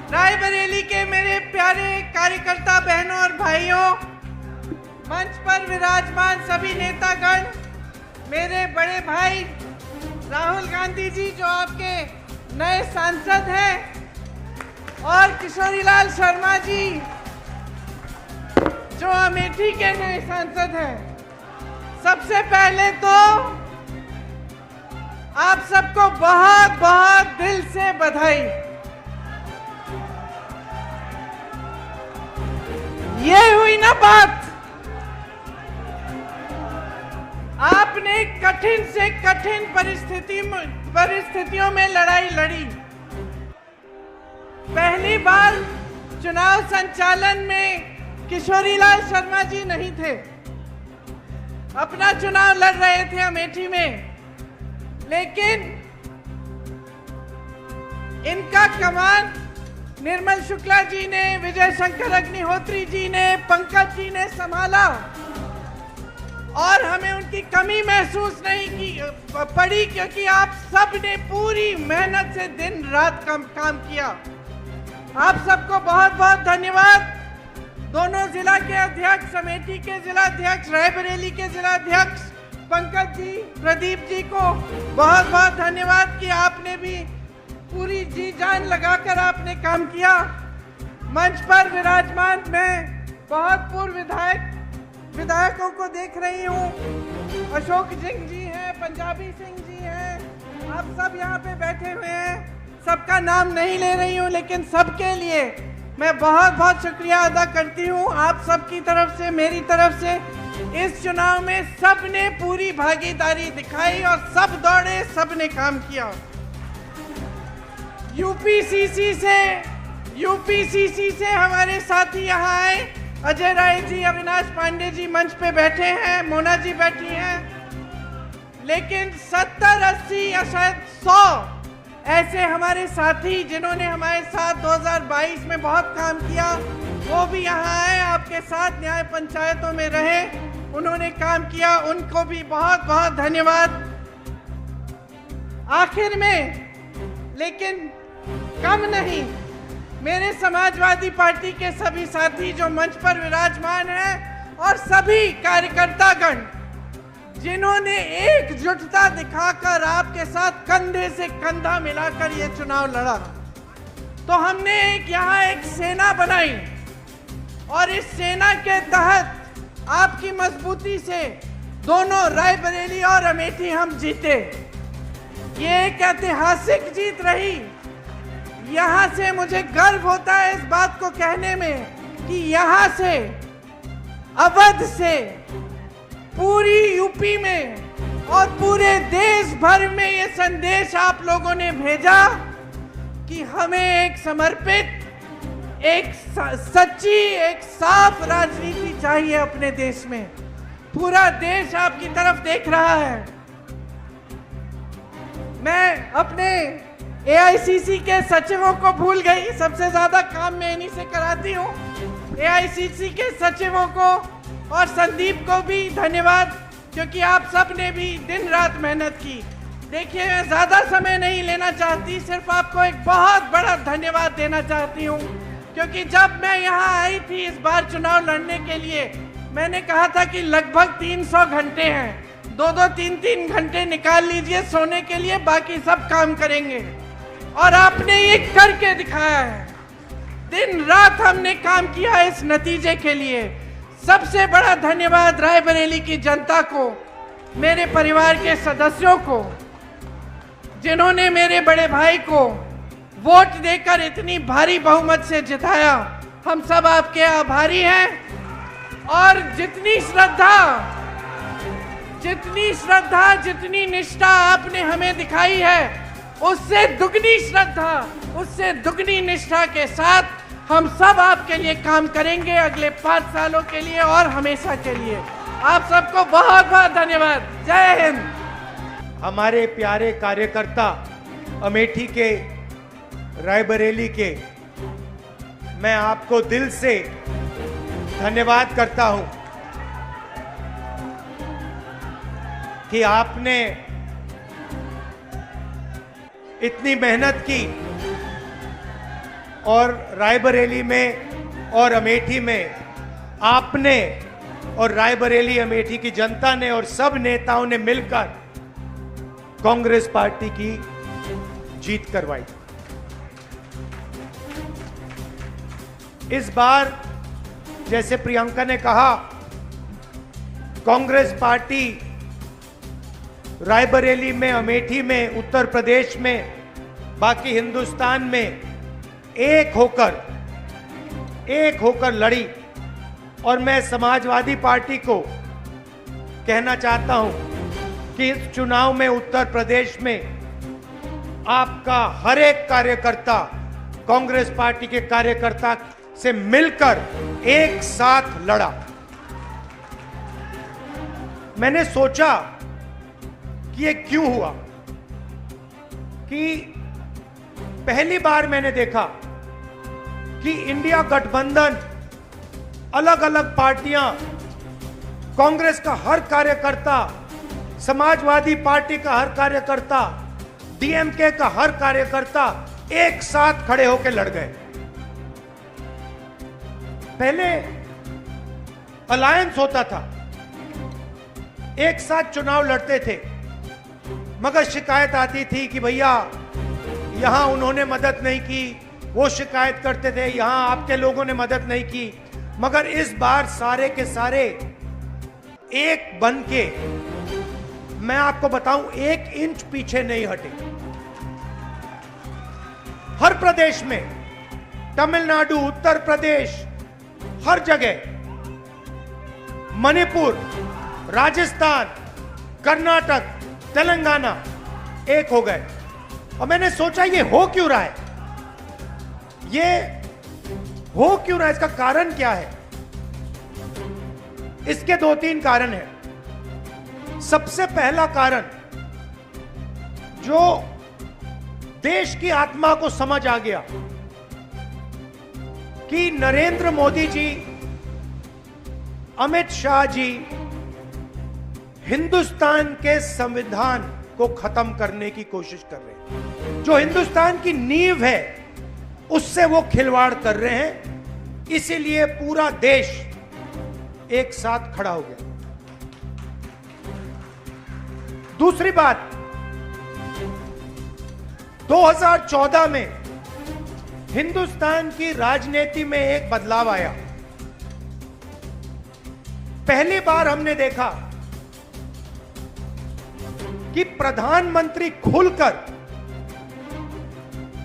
रायबरेली के मेरे प्यारे कार्यकर्ता बहनों और भाइयों, मंच पर विराजमान सभी नेतागण, मेरे बड़े भाई राहुल गांधी जी जो आपके नए सांसद हैं, और किशोरीलाल शर्मा जी जो अमेठी के नए सांसद हैं। सबसे पहले तो आप सबको बहुत बहुत दिल से बधाई। ये हुई ना बात, आपने कठिन से कठिन परिस्थितियों में लड़ाई लड़ी। पहली बार चुनाव संचालन में किशोरीलाल शर्मा जी नहीं थे, अपना चुनाव लड़ रहे थे अमेठी में, लेकिन इनका कमान निर्मल शुक्ला जी ने, विजय शंकर अग्निहोत्री जी ने, पंकज जी ने संभाला और हमें उनकी कमी महसूस नहीं पड़ी, क्योंकि आप सब ने पूरी मेहनत से दिन रात काम किया। आप सबको बहुत बहुत धन्यवाद। दोनों जिला के अध्यक्ष, अमेठी के जिला अध्यक्ष, रायबरेली के जिला अध्यक्ष पंकज जी, प्रदीप जी को बहुत बहुत धन्यवाद कि आपने भी पूरी जी जान लगाकर आपने काम किया। मंच पर विराजमान मैं बहुत पूर्व विधायकों को देख रही हूँ। अशोक सिंह जी हैं, पंजाबी सिंह जी हैं, आप सब यहाँ पे बैठे हुए हैं। सबका नाम नहीं ले रही हूँ, लेकिन सबके लिए मैं बहुत बहुत शुक्रिया अदा करती हूँ। आप सबकी तरफ से, मेरी तरफ से इस चुनाव में सबने पूरी भागीदारी दिखाई और सब दौड़े, सबने काम किया। यूपीसीसी से हमारे साथी यहाँ आए, अजय राय जी, अविनाश पांडे जी मंच पे बैठे हैं, मोना जी बैठी हैं, लेकिन 70, 80 या शायद 100 ऐसे हमारे साथी जिन्होंने हमारे साथ 2022 में बहुत काम किया, वो भी यहाँ आए, आपके साथ न्याय पंचायतों में रहे, उन्होंने काम किया, उनको भी बहुत बहुत धन्यवाद। आखिर में, लेकिन कम नहीं, मेरे समाजवादी पार्टी के सभी साथी जो मंच पर विराजमान हैं और सभी कार्यकर्तागण जिन्होंने एकजुटता दिखाकर आपके साथ कंधे से कंधा मिलाकर ये चुनाव लड़ा। तो हमने यहाँ एक सेना बनाई और इस सेना के तहत आपकी मजबूती से दोनों रायबरेली और अमेठी हम जीते। ये एक ऐतिहासिक जीत रही। यहाँ से मुझे गर्व होता है इस बात को कहने में कि यहाँ से, अवध से, पूरी यूपी में और पूरे देश भर में ये संदेश आप लोगों ने भेजा कि हमें एक समर्पित, एक सच्ची, एक साफ राजनीति चाहिए अपने देश में। पूरा देश आपकी तरफ देख रहा है। मैं अपने एआईसीसी के सचिवों को भूल गई, सबसे ज्यादा काम मैं इन्हीं से कराती हूँ। एआईसीसी के सचिवों को और संदीप को भी धन्यवाद, क्योंकि आप सब ने भी दिन रात मेहनत की। देखिए, मैं ज्यादा समय नहीं लेना चाहती, सिर्फ आपको एक बहुत बड़ा धन्यवाद देना चाहती हूँ, क्योंकि जब मैं यहाँ आई थी इस बार चुनाव लड़ने के लिए, मैंने कहा था कि लगभग 300 घंटे हैं, 2-2, 3-3 घंटे निकाल लीजिए सोने के लिए, बाकी सब काम करेंगे। और आपने ये करके दिखाया है। दिन रात हमने काम किया इस नतीजे के लिए। सबसे बड़ा धन्यवाद रायबरेली की जनता को, मेरे परिवार के सदस्यों को, जिन्होंने मेरे बड़े भाई को वोट देकर इतनी भारी बहुमत से जिताया। हम सब आपके आभारी हैं। और जितनी श्रद्धा, जितनी निष्ठा आपने हमें दिखाई है, उससे दुगनी श्रद्धा, उससे दुगनी निष्ठा के साथ हम सब आपके लिए काम करेंगे अगले 5 सालों के लिए और हमेशा के लिए। आप सबको बहुत बहुत धन्यवाद। जय हिंद। हमारे प्यारे कार्यकर्ता अमेठी के, रायबरेली के, मैं आपको दिल से धन्यवाद करता हूं कि आपने इतनी मेहनत की, और रायबरेली में और अमेठी में आपने और रायबरेली अमेठी की जनता ने और सब नेताओं ने मिलकर कांग्रेस पार्टी की जीत करवाई। इस बार जैसे प्रियंका ने कहा, कांग्रेस पार्टी रायबरेली में, अमेठी में, उत्तर प्रदेश में, बाकी हिंदुस्तान में एक होकर लड़ी। और मैं समाजवादी पार्टी को कहना चाहता हूं कि इस चुनाव में उत्तर प्रदेश में आपका हर एक कार्यकर्ता कांग्रेस पार्टी के कार्यकर्ता से मिलकर एक साथ लड़ा। मैंने सोचा कि ये क्यों हुआ, कि पहली बार मैंने देखा कि इंडिया गठबंधन, अलग अलग पार्टियां, कांग्रेस का हर कार्यकर्ता, समाजवादी पार्टी का हर कार्यकर्ता, डीएमके का हर कार्यकर्ता एक साथ खड़े होकर लड़ गए। पहले अलायंस होता था, एक साथ चुनाव लड़ते थे, मगर शिकायत आती थी कि भैया यहां उन्होंने मदद नहीं की, वो शिकायत करते थे यहां आपके लोगों ने मदद नहीं की। मगर इस बार सारे के सारे एक बन के, मैं आपको बताऊं, 1 इंच पीछे नहीं हटे। हर प्रदेश में, तमिलनाडु, उत्तर प्रदेश, हर जगह, मणिपुर, राजस्थान, कर्नाटक, तेलंगाना एक हो गए। और मैंने सोचा ये हो क्यों रहा है, ये हो क्यों रहा है, इसका कारण क्या है? इसके 2-3 कारण हैं। सबसे पहला कारण, जो देश की आत्मा को समझ आ गया कि नरेंद्र मोदी जी, अमित शाह जी हिंदुस्तान के संविधान को खत्म करने की कोशिश कर रहे हैं। जो हिंदुस्तान की नींव है उससे वो खिलवाड़ कर रहे हैं। इसीलिए पूरा देश एक साथ खड़ा हो गया। दूसरी बात, 2014 में हिंदुस्तान की राजनीति में एक बदलाव आया। पहली बार हमने देखा कि प्रधानमंत्री खुलकर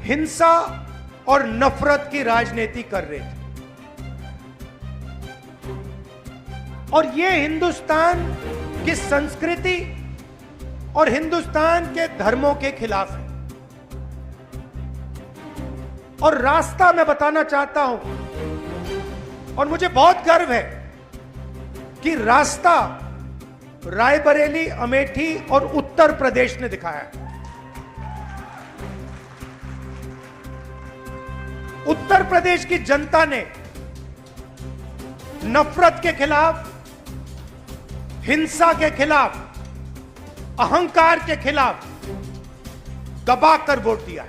हिंसा और नफरत की राजनीति कर रहे थे। और यह हिंदुस्तान की संस्कृति और हिंदुस्तान के धर्मों के खिलाफ है। और रास्ता मैं बताना चाहता हूं, और मुझे बहुत गर्व है कि रास्ता रायबरेली, अमेठी और उत्तर प्रदेश ने दिखाया है। उत्तर प्रदेश की जनता ने नफरत के खिलाफ, हिंसा के खिलाफ, अहंकार के खिलाफ दबाकर वोट दिया है।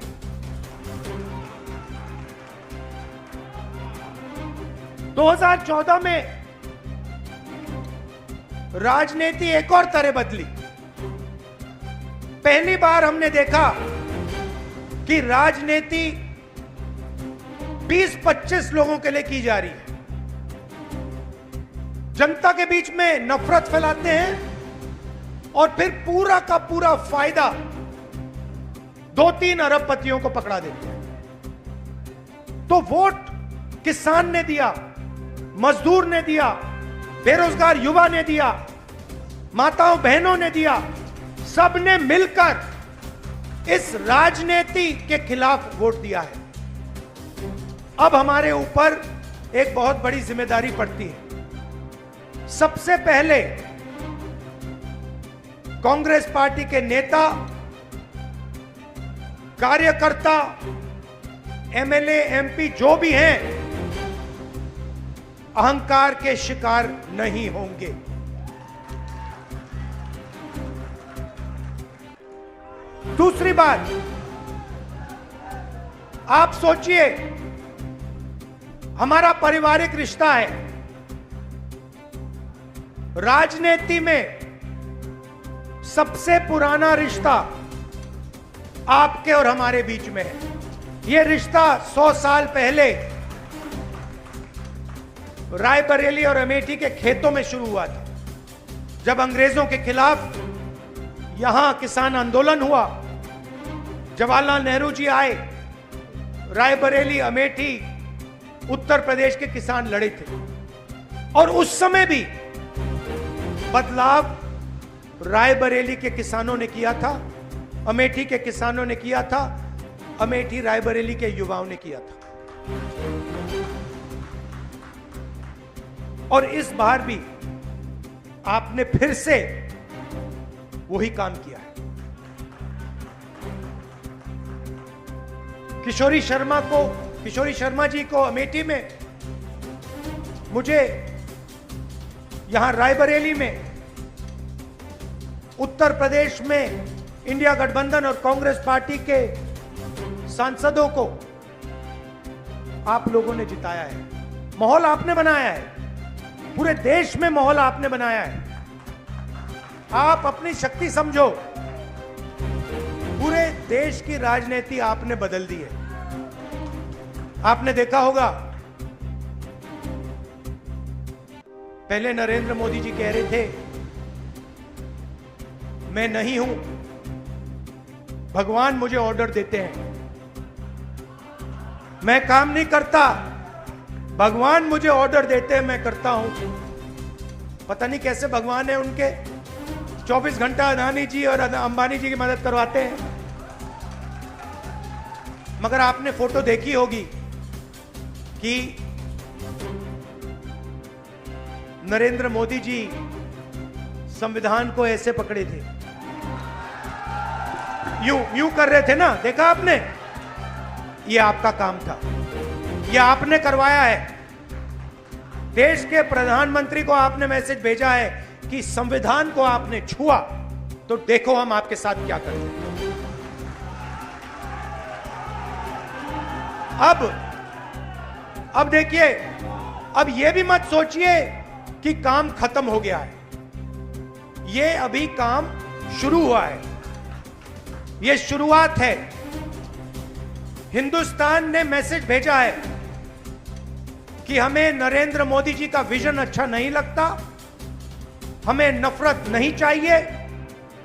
दो 2014 में राजनीति एक और तरह बदली। पहली बार हमने देखा कि राजनीति 20-25 लोगों के लिए की जा रही है। जनता के बीच में नफरत फैलाते हैं और फिर पूरा का पूरा फायदा 2-3 अरबपतियों को पकड़ा देते हैं। तो वोट किसान ने दिया, मजदूर ने दिया, बेरोजगार युवा ने दिया, माताओं बहनों ने दिया, सबने मिलकर इस राजनीति के खिलाफ वोट दिया है। अब हमारे ऊपर एक बहुत बड़ी जिम्मेदारी पड़ती है। सबसे पहले कांग्रेस पार्टी के नेता, कार्यकर्ता, एमएलए, एमपी जो भी हैं, अहंकार के शिकार नहीं होंगे। दूसरी बात, आप सोचिए हमारा पारिवारिक रिश्ता है। राजनीति में सबसे पुराना रिश्ता आपके और हमारे बीच में है। यह रिश्ता 100 साल पहले रायबरेली और अमेठी के खेतों में शुरू हुआ था, जब अंग्रेजों के खिलाफ यहां किसान आंदोलन हुआ। जवाहरलाल नेहरू जी आए, रायबरेली, अमेठी, उत्तर प्रदेश के किसान लड़े थे, और उस समय भी बदलाव रायबरेली के किसानों ने किया था, अमेठी के किसानों ने किया था, अमेठी रायबरेली के युवाओं ने किया था। और इस बार भी आपने फिर से वही काम किया है। किशोरी शर्मा जी को अमेठी में, मुझे यहां रायबरेली में, उत्तर प्रदेश में इंडिया गठबंधन और कांग्रेस पार्टी के सांसदों को आप लोगों ने जिताया है। माहौल आपने बनाया है, पूरे देश में माहौल आपने बनाया है। आप अपनी शक्ति समझो, पूरे देश की राजनीति आपने बदल दी है। आपने देखा होगा, पहले नरेंद्र मोदी जी कह रहे थे मैं नहीं हूं, भगवान मुझे ऑर्डर देते हैं, मैं काम नहीं करता, भगवान मुझे ऑर्डर देते हैं, मैं करता हूं। पता नहीं कैसे भगवान है उनके, 24 घंटा अदानी जी और अंबानी जी की मदद करवाते हैं। मगर आपने फोटो देखी होगी कि नरेंद्र मोदी जी संविधान को ऐसे पकड़े थे, यूं कर रहे थे ना, देखा आपने? यह आपका काम था, यह आपने करवाया है। देश के प्रधानमंत्री को आपने मैसेज भेजा है कि संविधान को आपने छुआ तो देखो हम आपके साथ क्या करते हैं। अब देखिए, अब यह भी मत सोचिए कि काम खत्म हो गया है। यह अभी काम शुरू हुआ है, यह शुरुआत है। हिंदुस्तान ने मैसेज भेजा है कि हमें नरेंद्र मोदी जी का विजन अच्छा नहीं लगता, हमें नफरत नहीं चाहिए,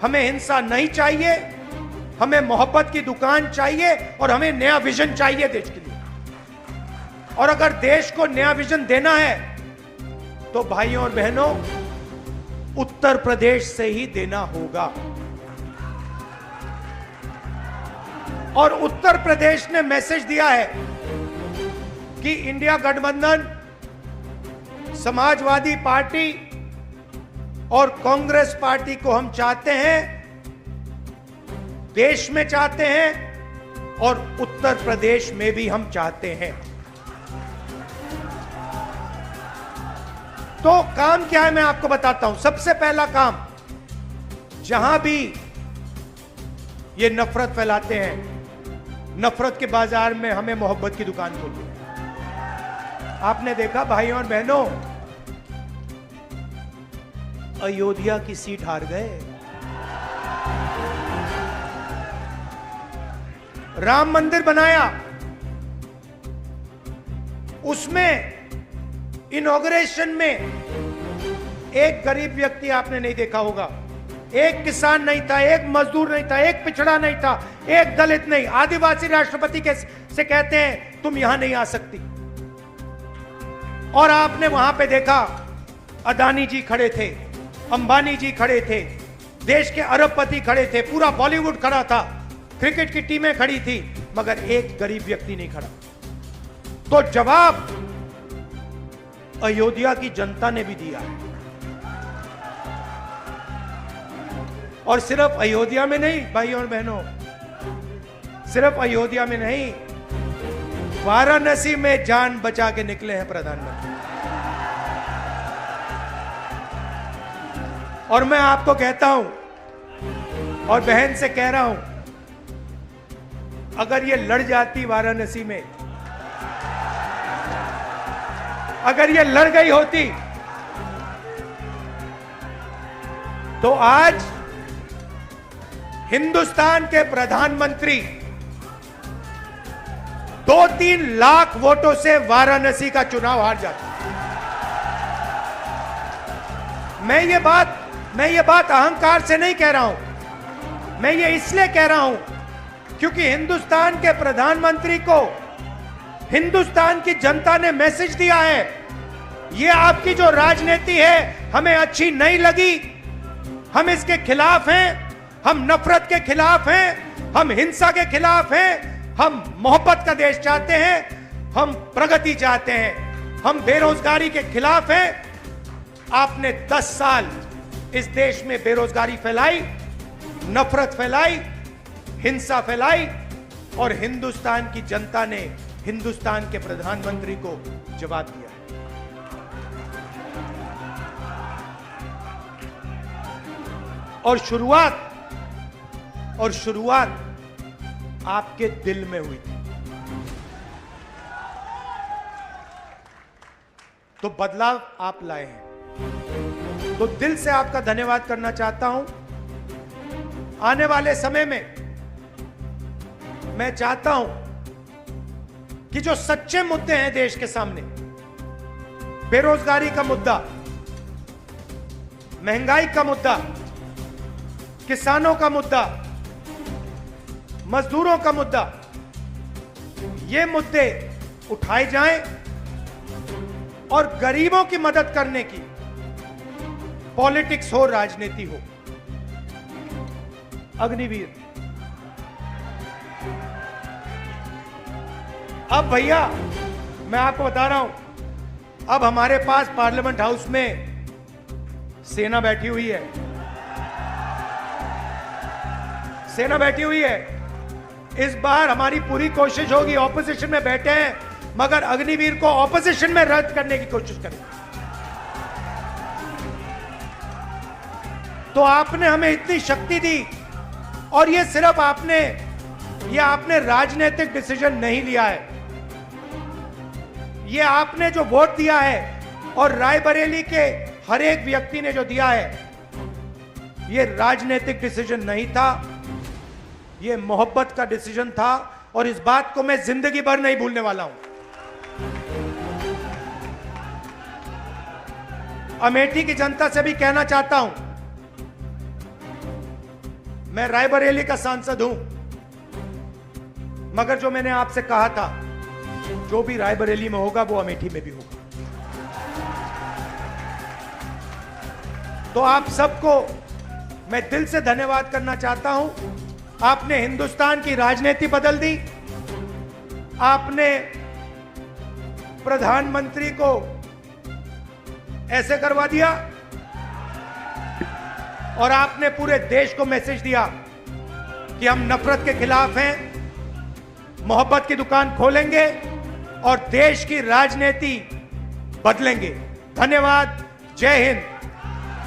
हमें हिंसा नहीं चाहिए, हमें मोहब्बत की दुकान चाहिए और हमें नया विजन चाहिए देश के लिए। और अगर देश को नया विजन देना है तो भाइयों और बहनों, उत्तर प्रदेश से ही देना होगा। और उत्तर प्रदेश ने मैसेज दिया है कि इंडिया गठबंधन, समाजवादी पार्टी और कांग्रेस पार्टी को हम चाहते हैं, देश में चाहते हैं और उत्तर प्रदेश में भी हम चाहते हैं। तो काम क्या है मैं आपको बताता हूं। सबसे पहला काम, जहां भी ये नफरत फैलाते हैं, नफरत के बाजार में हमें मोहब्बत की दुकान खोलनी है। आपने देखा भाइयों और बहनों, अयोध्या की सीट हार गए, राम मंदिर बनाया, उसमें इनॉग्रेशन में एक गरीब व्यक्ति आपने नहीं देखा होगा, एक किसान नहीं था, एक मजदूर नहीं था, एक पिछड़ा नहीं था, एक दलित नहीं, आदिवासी राष्ट्रपति से कहते हैं तुम यहां नहीं आ सकती। और आपने वहां पे देखा, अदानी जी खड़े थे, अंबानी जी खड़े थे, देश के अरबपति खड़े थे, पूरा बॉलीवुड खड़ा था, क्रिकेट की टीमें खड़ी थी, मगर एक गरीब व्यक्ति नहीं खड़ा। तो जवाब अयोध्या की जनता ने भी दिया है। और सिर्फ अयोध्या में नहीं भाइयों और बहनों, सिर्फ अयोध्या में नहीं, वाराणसी में जान बचा के निकले हैं प्रधानमंत्री। और मैं आपको कहता हूं और बहन से कह रहा हूं, अगर ये लड़ जाती वाराणसी में अगर ये लड़ गई होती तो आज हिंदुस्तान के प्रधानमंत्री 2-3 लाख वोटों से वाराणसी का चुनाव हार जाते। मैं ये बात अहंकार से नहीं कह रहा हूं, मैं ये इसलिए कह रहा हूं क्योंकि हिंदुस्तान के प्रधानमंत्री को हिंदुस्तान की जनता ने मैसेज दिया है, ये आपकी जो राजनीति है हमें अच्छी नहीं लगी, हम इसके खिलाफ हैं, हम नफरत के खिलाफ हैं, हम हिंसा के खिलाफ हैं, हम मोहब्बत का देश चाहते हैं, हम प्रगति चाहते हैं, हम बेरोजगारी के खिलाफ हैं। आपने 10 साल इस देश में बेरोजगारी फैलाई, नफरत फैलाई, हिंसा फैलाई और हिंदुस्तान की जनता ने हिंदुस्तान के प्रधानमंत्री को जवाब दिया। और शुरुआत आपके दिल में हुई थी, तो बदलाव आप लाए हैं, तो दिल से आपका धन्यवाद करना चाहता हूं। आने वाले समय में मैं चाहता हूं कि जो सच्चे मुद्दे हैं देश के सामने, बेरोजगारी का मुद्दा, महंगाई का मुद्दा, किसानों का मुद्दा, मजदूरों का मुद्दा, ये मुद्दे उठाए जाएं और गरीबों की मदद करने की पॉलिटिक्स हो, राजनीति हो। अग्निवीर, अब भैया मैं आपको बता रहा हूं, अब हमारे पास पार्लियामेंट हाउस में सेना बैठी हुई है, सेना बैठी हुई है। इस बार हमारी पूरी कोशिश होगी, ऑपोजिशन में बैठे हैं मगर अग्निवीर को ऑपोजिशन में रद्द करने की कोशिश करेंगे। तो आपने हमें इतनी शक्ति दी और ये सिर्फ आपने राजनीतिक डिसीजन नहीं लिया है, ये आपने जो वोट दिया है और रायबरेली के हर एक व्यक्ति ने जो दिया है, ये राजनीतिक डिसीजन नहीं था, ये मोहब्बत का डिसीजन था और इस बात को मैं जिंदगी भर नहीं भूलने वाला हूं। अमेठी की जनता से भी कहना चाहता हूं, मैं रायबरेली का सांसद हूं मगर जो मैंने आपसे कहा था, जो भी रायबरेली में होगा वो अमेठी में भी होगा। तो आप सबको मैं दिल से धन्यवाद करना चाहता हूं। आपने हिंदुस्तान की राजनीति बदल दी, आपने प्रधानमंत्री को ऐसे करवा दिया और आपने पूरे देश को मैसेज दिया कि हम नफरत के खिलाफ हैं, मोहब्बत की दुकान खोलेंगे और देश की राजनीति बदलेंगे। धन्यवाद। जय हिंद,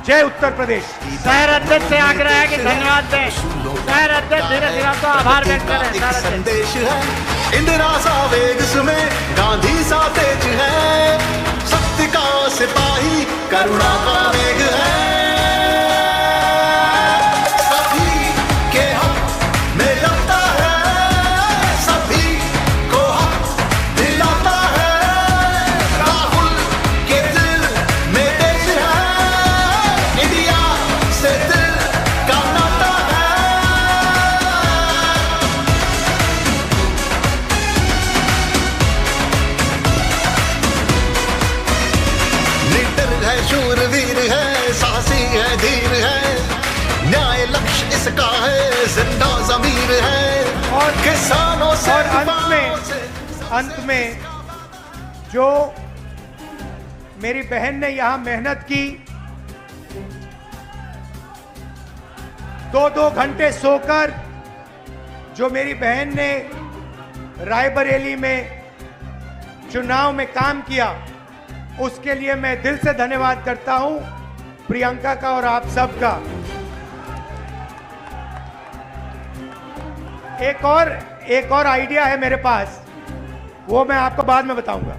जय उत्तर प्रदेश। शहर अध्यक्ष से आग्रह है कि धन्यवाद दें। शहर अध्यक्ष धीरे धीरे आपका आभार व्यक्त करें। संदेश है इंदिरा सा वेग में, गांधी सा तेज है, सत्य का सिपाही करुणा का वेग है। सभी के हक में लड़ता है, सभी को हक दिलाता है। राहुल के दिल में देश है, इंडिया से दिल का नाता है। लीडर है, शूरवीर है, साहसी है, धीर है, न्याय लक्ष्य इसका है, जिंदा जमीर है और किसानों से और अंत में जो मेरी बहन ने यहां मेहनत की, 2-2 घंटे सोकर जो मेरी बहन ने रायबरेली में चुनाव में काम किया, उसके लिए मैं दिल से धन्यवाद करता हूं प्रियंका का और आप सबका। एक और आइडिया है मेरे पास, वो मैं आपको बाद में बताऊंगा।